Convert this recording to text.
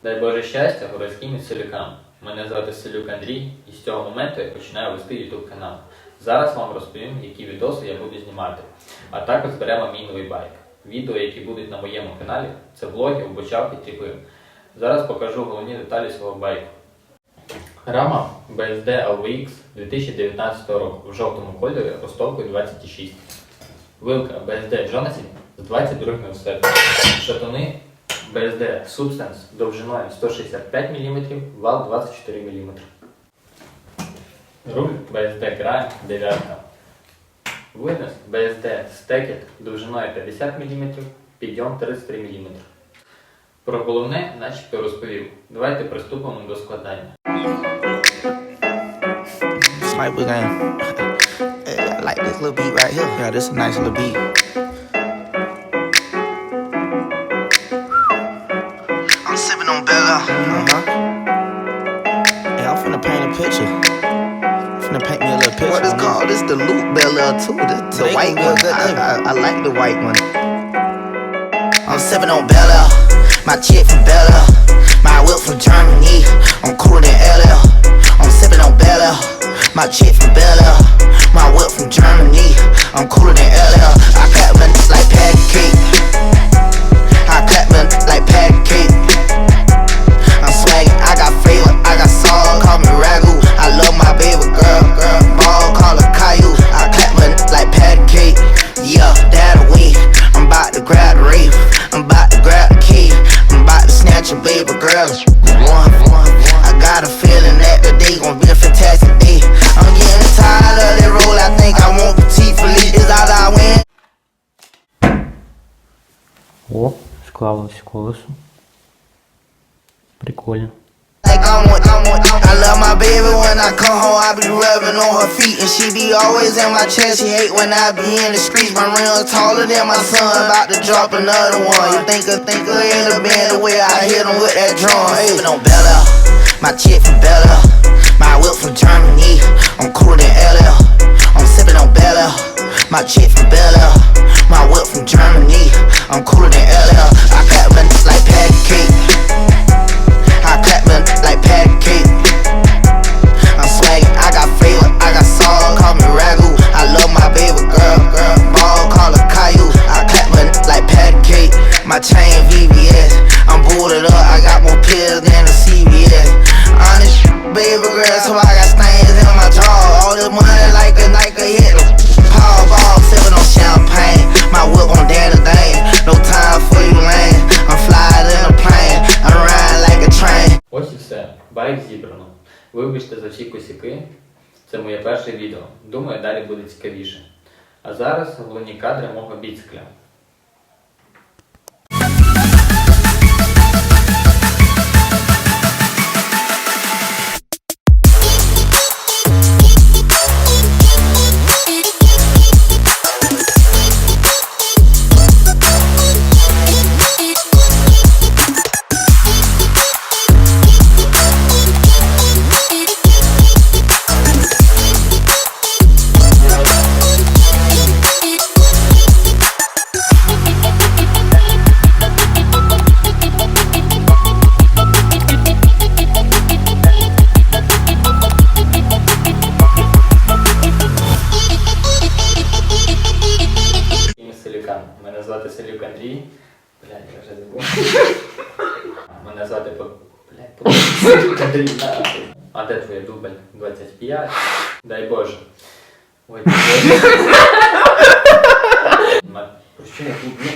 Дай Боже щастя городським і селюкам. Мене звати Селюк Андрій, і з цього моменту я починаю вести YouTube канал. Зараз вам розповім, які відоси я буду знімати. А також зберемо мій новий байк. Відео, які будуть на моєму каналі, це влоги, обучалки, тріпи. Зараз покажу головні деталі свого байку. Рама BSD LVX 2019 року в жовтому кольорі розтовкою 20,6. Вилка BSD Johnson з 22 офсетом. Шатуни BSD Substance довжиною 165 мм, вал 24 мм. Руль BSD Grind 9. Винос BSD Stacked довжиною 50 мм, підйом 33 мм. Про головне начебто розповів. Давайте приступимо до складання. Sniper game. I like this little beat right here. Yeah, this is a nice little beat. I'm sipping on Bella. Yeah, I'm finna paint a picture. Finna paint me a little picture. What is called? This the Loop Bella too. The white one. I like the white one. I'm sipping on Bella. My chick from Bella. My whip from Germany. I'm cooler than LL. I'm sipping on Bella. My chick from Bella. My whip from Germany. I'm cooler than LL. I clap them like pancake. I clap them like pancake. I'm swaggin', I got flavor, I got sauce. Call me Ragu. I love my baby girl, ball, call her Caillou. I clap them like pancake. Yeah, that away. I'm about to grab the rave. I'm about to grab the key. I'm about to snatch a baby girl. I got a feeling that the day gon' be a fantastic day. I'm getting tired of that roll. I think I want petite Philippe. Is all I win. О, склалось колесо. Прикольно. Like I love my baby when I come home. I be rubbing on her feet and she be always in my chest. She hate when I be in the streets. My rims taller than my son. About to drop another one. You think in the band the way I hit him with that drum. Hey, on Bella, my chick from Bella. My whip from Germany. I'm cooler than LL. I'm sipping on Bella. My chick from Bella. My whip from Germany. I'm cooler than LL. I clap them like pancake. I clap them like pancake. I'm swaggin', I got flavor, I got sauce. Call me Ragu. I love my baby girl, ball, call her Caillou. I clap them like pancake. My chain VVS. I'm booted up, I got more pills than the CVS. Honest baby girl, so I got stains in my jaw. All this money like a hit. Powerball, sipping on champagne. My whip on Dалі. No time for you lame. I'm flying in a plane. I'm riding like a train. Ось і все. Байк зібрано. Вибачте за всі косяки. Це моє перше відео. Думаю, далі буде цікавіше. А зараз головні кадри мого біцикля. Мене звати Селюк Андрій. Блядь, я вже забув. Мене звати Селюк Андрій. А де твоя дубль? 25. Дай Боже. Ой, Боже. Про що я тут?